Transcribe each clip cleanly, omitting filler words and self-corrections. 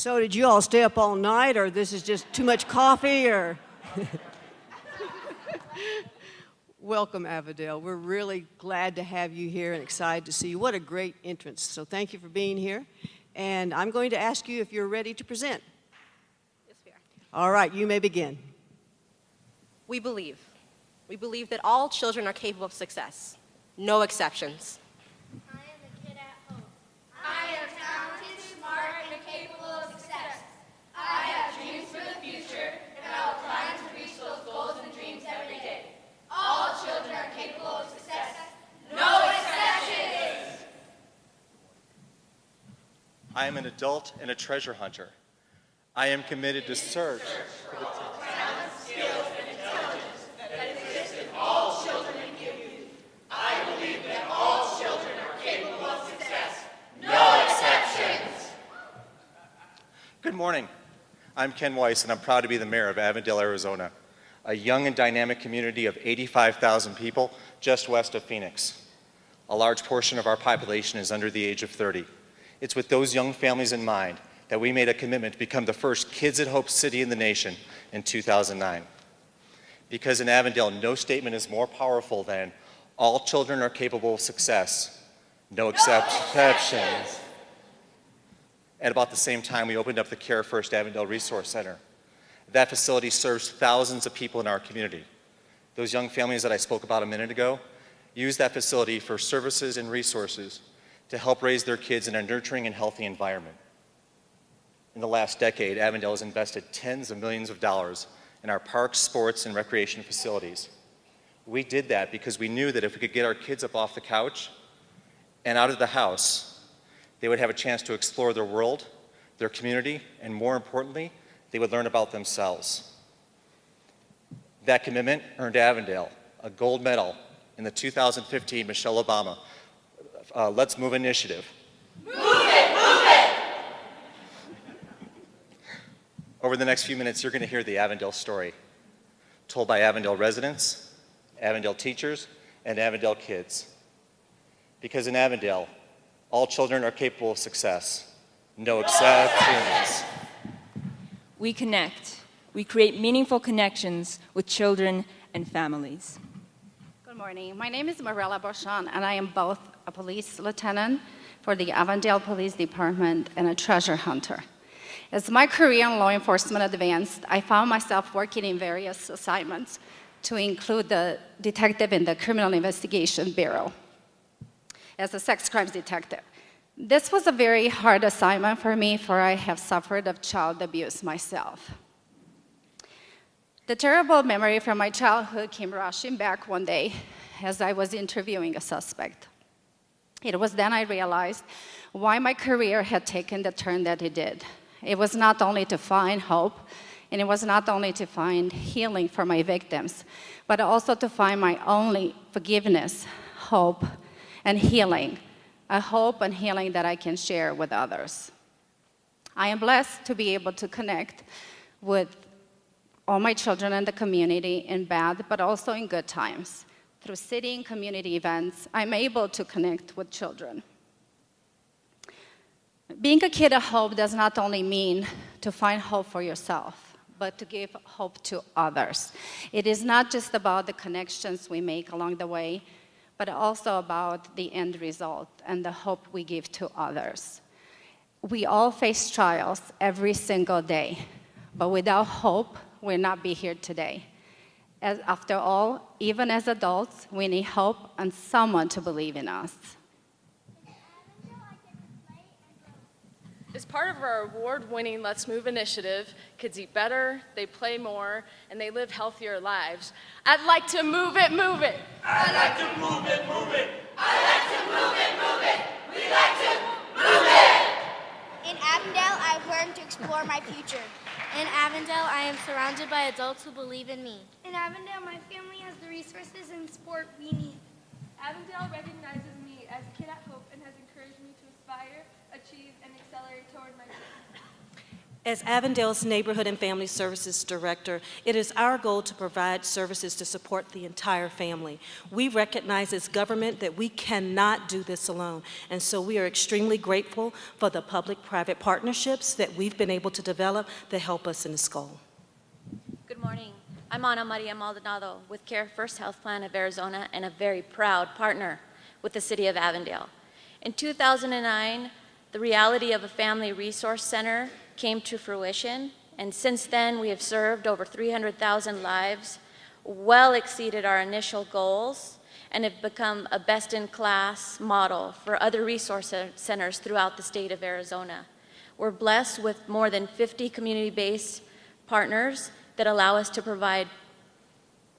So did you all stay up all night, or this is just too much coffee, or? Welcome, Avondale. We're really glad to have you here and excited to see you. What a great entrance. So thank you for being here. And I'm going to ask you if you're ready to present. Yes, we are. All right, you may begin. We believe. We believe that all children are capable of success. No exceptions. I am a kid at home. I am talented, smart, and capable of success. I have dreams for the future, and I will plan to reach those goals and dreams every day. All children are capable of success. No exceptions! I am an adult and a treasure hunter. I am committed to search for the Talent, skills, and intelligence that exist in all children and youth. I believe that all children are capable of success. No exceptions! Good morning. I'm Ken Weiss, and I'm proud to be the mayor of Avondale, Arizona, a young and dynamic community of 85,000 people just west of Phoenix. A large portion of our population is under the age of 30. It's with those young families in mind that we made a commitment to become the first Kids at Hope city in the nation in 2009. Because in Avondale, no statement is more powerful than all children are capable of success, no exceptions. At about the same time, we opened up the Care First Avondale Resource Center. That facility serves thousands of people in our community. Those young families that I spoke about a minute ago use that facility for services and resources to help raise their kids in a nurturing and healthy environment. In the last decade, Avondale has invested tens of millions of dollars in our parks, sports, and recreation facilities. We did that because we knew that if we could get our kids up off the couch and out of the house, they would have a chance to explore their world, their community, and more importantly, they would learn about themselves. That commitment earned Avondale a gold medal in the 2015 Michelle Obama Let's Move initiative. Move it! Move it! Over the next few minutes, you're going to hear the Avondale story, told by Avondale residents, Avondale teachers, and Avondale kids. Because in Avondale, all children are capable of success. No exceptions. We connect. We create meaningful connections with children and families. Good morning. My name is Marella Beauchamp, and I am both a police lieutenant for the Avondale Police Department and a treasure hunter. As my career in law enforcement advanced, I found myself working in various assignments, to include the detective in the Criminal Investigation Bureau as a sex crimes detective. This was a very hard assignment for me, for I have suffered of child abuse myself. The terrible memory from my childhood came rushing back one day as I was interviewing a suspect. It was then I realized why my career had taken the turn that it did. It was not only to find hope, and it was not only to find healing for my victims, but also to find my only forgiveness, hope, and healing, a hope and healing that I can share with others. I am blessed to be able to connect with all my children in the community in bad, but also in good times. Through city and community events, I'm able to connect with children. Being a kid of hope does not only mean to find hope for yourself, but to give hope to others. It is not just about the connections we make along the way, but also about the end result and the hope we give to others. We all face trials every single day, but without hope, we'll not be here today. After all, even as adults, we need hope and someone to believe in us. As part of our award-winning Let's Move initiative, kids eat better, they play more, and they live healthier lives. I'd like to move it, move it. I like to move it, move it. I like to move it, move it. We like to move it. In Avondale, I've learned to explore my future. In Avondale, I am surrounded by adults who believe in me. In Avondale, my family has the resources and support we need. Avondale recognizes me as a kid at Hope and has encouraged me to aspire, achieve, and accelerate toward my dreams. As Avondale's Neighborhood and Family Services Director, it is our goal to provide services to support the entire family. We recognize as government that we cannot do this alone, and so we are extremely grateful for the public-private partnerships that we've been able to develop that help us in this goal. Good morning. I'm Ana Maria Maldonado with Care First Health Plan of Arizona and a very proud partner with the City of Avondale. In 2009, the reality of a family resource center came to fruition, and since then we have served over 300,000 lives, well exceeded our initial goals, and have become a best-in-class model for other resource centers throughout the state of Arizona. We're blessed with more than 50 community-based partners that allow us to provide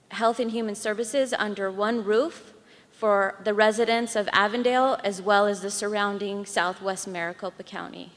health and human services under one roof for the residents of Avondale as well as the surrounding southwest Maricopa County.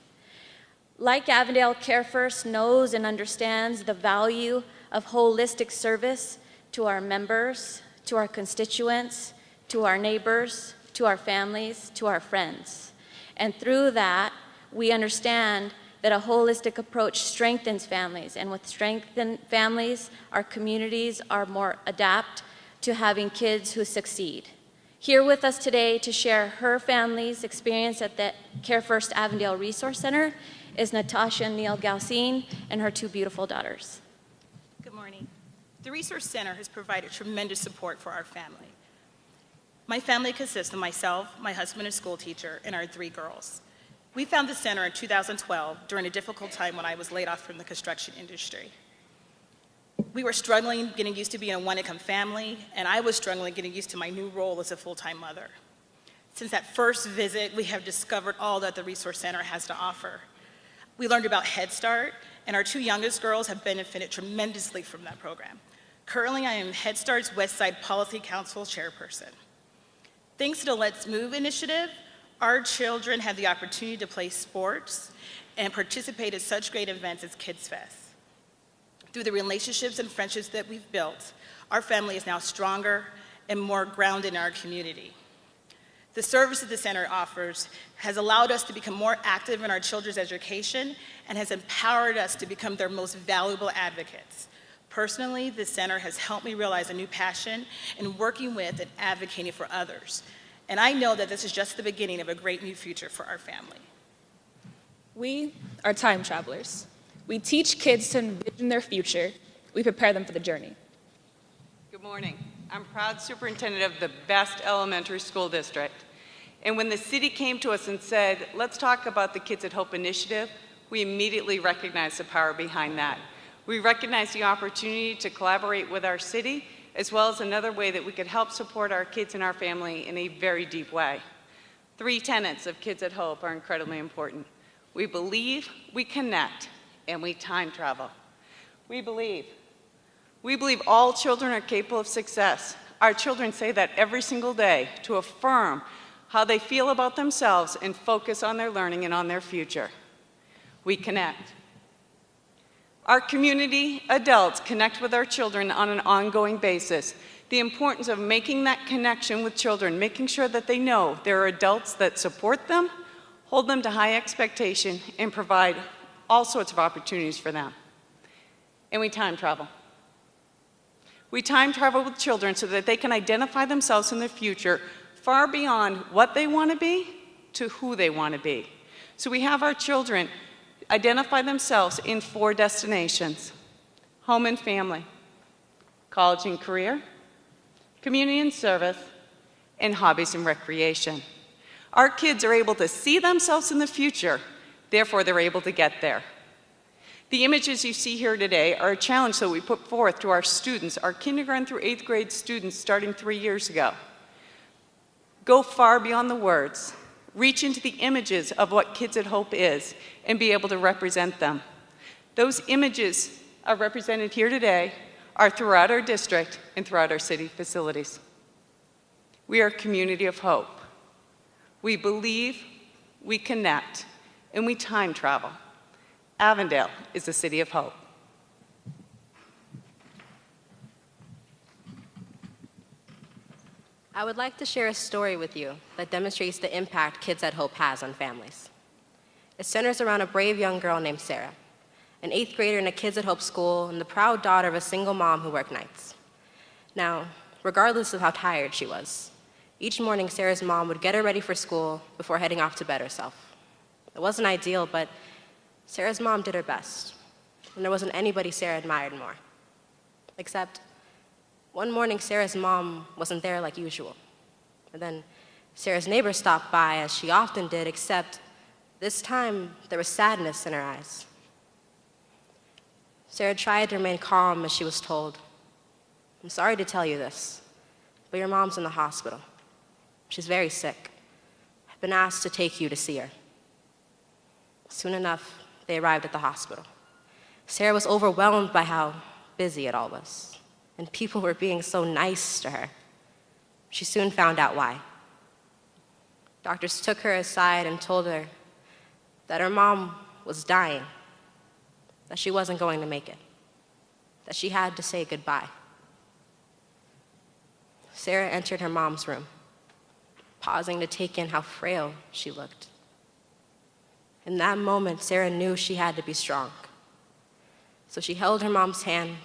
Like Avondale, Care First knows and understands the value of holistic service to our members, to our constituents, to our neighbors, to our families, to our friends. And through that, we understand that a holistic approach strengthens families, and with strengthened families, our communities are more adept to having kids who succeed. Here with us today to share her family's experience at the Care First Avondale Resource Center is Natasha Neal Galcine and her two beautiful daughters. Good morning. The Resource Center has provided tremendous support for our family. My family consists of myself, my husband, a school teacher, and our 3 girls. We found the center in 2012 during a difficult time when I was laid off from the construction industry. We were struggling getting used to being a one-income family, and I was struggling getting used to my new role as a full-time mother. Since that first visit, we have discovered all that the Resource Center has to offer. We learned about Head Start, and our 2 youngest girls have benefited tremendously from that program. Currently, I am Head Start's West Side Policy Council chairperson. Thanks to the Let's Move initiative, our children have the opportunity to play sports and participate in such great events as Kids Fest. Through the relationships and friendships that we've built, our family is now stronger and more grounded in our community. The service that the center offers has allowed us to become more active in our children's education and has empowered us to become their most valuable advocates. Personally, the center has helped me realize a new passion in working with and advocating for others. And I know that this is just the beginning of a great new future for our family. We are time travelers. We teach kids to envision their future. We prepare them for the journey. Good morning. I'm proud superintendent of the best elementary school district. And when the city came to us and said, let's talk about the Kids at Hope initiative, we immediately recognized the power behind that. We recognized the opportunity to collaborate with our city, as well as another way that we could help support our kids and our family in a very deep way. 3 tenets of Kids at Hope are incredibly important. We believe, we connect, and we time travel. We believe all children are capable of success. Our children say that every single day to affirm how they feel about themselves and focus on their learning and on their future. We connect. Our community adults connect with our children on an ongoing basis. The importance of making that connection with children, making sure that they know there are adults that support them, hold them to high expectation, and provide all sorts of opportunities for them. And we time travel. We time travel with children so that they can identify themselves in the future far beyond what they want to be to who they want to be. So we have our children identify themselves in 4 destinations: home and family, college and career, community and service, and hobbies and recreation. Our kids are able to see themselves in the future, therefore they're able to get there. The images you see here today are a challenge that we put forth to our students, our kindergarten through 8th grade students starting 3 years ago. Go far beyond the words. Reach into the images of what Kids at Hope is and be able to represent them. Those images are represented here today, are throughout our district and throughout our city facilities. We are a community of hope. We believe, we connect, and we time travel. Avondale is a city of hope. I would like to share a story with you that demonstrates the impact Kids at Hope has on families. It centers around a brave young girl named Sarah. an 8th grader in a Kids at Hope school, and the proud daughter of a single mom who worked nights. Now, regardless of how tired she was, each morning Sarah's mom would get her ready for school before heading off to bed herself. It wasn't ideal, but Sarah's mom did her best, and there wasn't anybody Sarah admired more. Except, one morning Sarah's mom wasn't there like usual. And then Sarah's neighbor stopped by, as she often did, except this time there was sadness in her eyes. Sarah tried to remain calm as she was told, "I'm sorry to tell you this, but your mom's in the hospital. She's very sick. I've been asked to take you to see her." Soon enough, they arrived at the hospital. Sarah was overwhelmed by how busy it all was, and people were being so nice to her. She soon found out why. Doctors took her aside and told her that her mom was dying, that she wasn't going to make it, that she had to say goodbye. Sarah entered her mom's room, pausing to take in how frail she looked. In that moment, Sarah knew she had to be strong. So she held her mom's hand,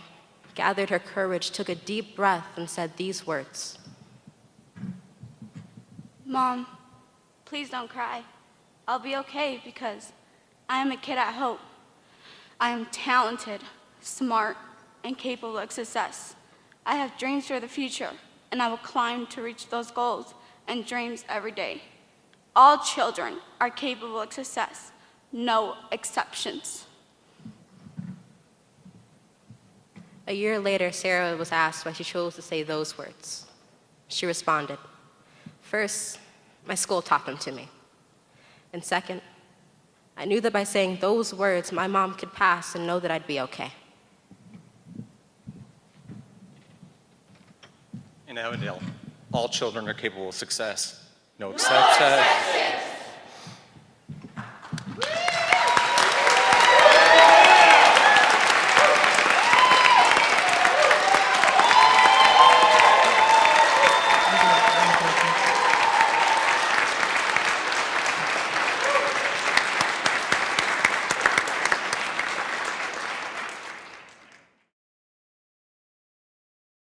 gathered her courage, took a deep breath, and said these words. Mom, please don't cry. I'll be okay because I am a kid at Hope. I am talented, smart, and capable of success. I have dreams for the future, and I will climb to reach those goals and dreams every day. All children are capable of success, no exceptions. A year later, Sarah was asked why she chose to say those words. She responded, "First, my school taught them to me. And second, I knew that by saying those words, my mom could pass and know that I'd be okay." In Avondale, all children are capable of success. No exceptions.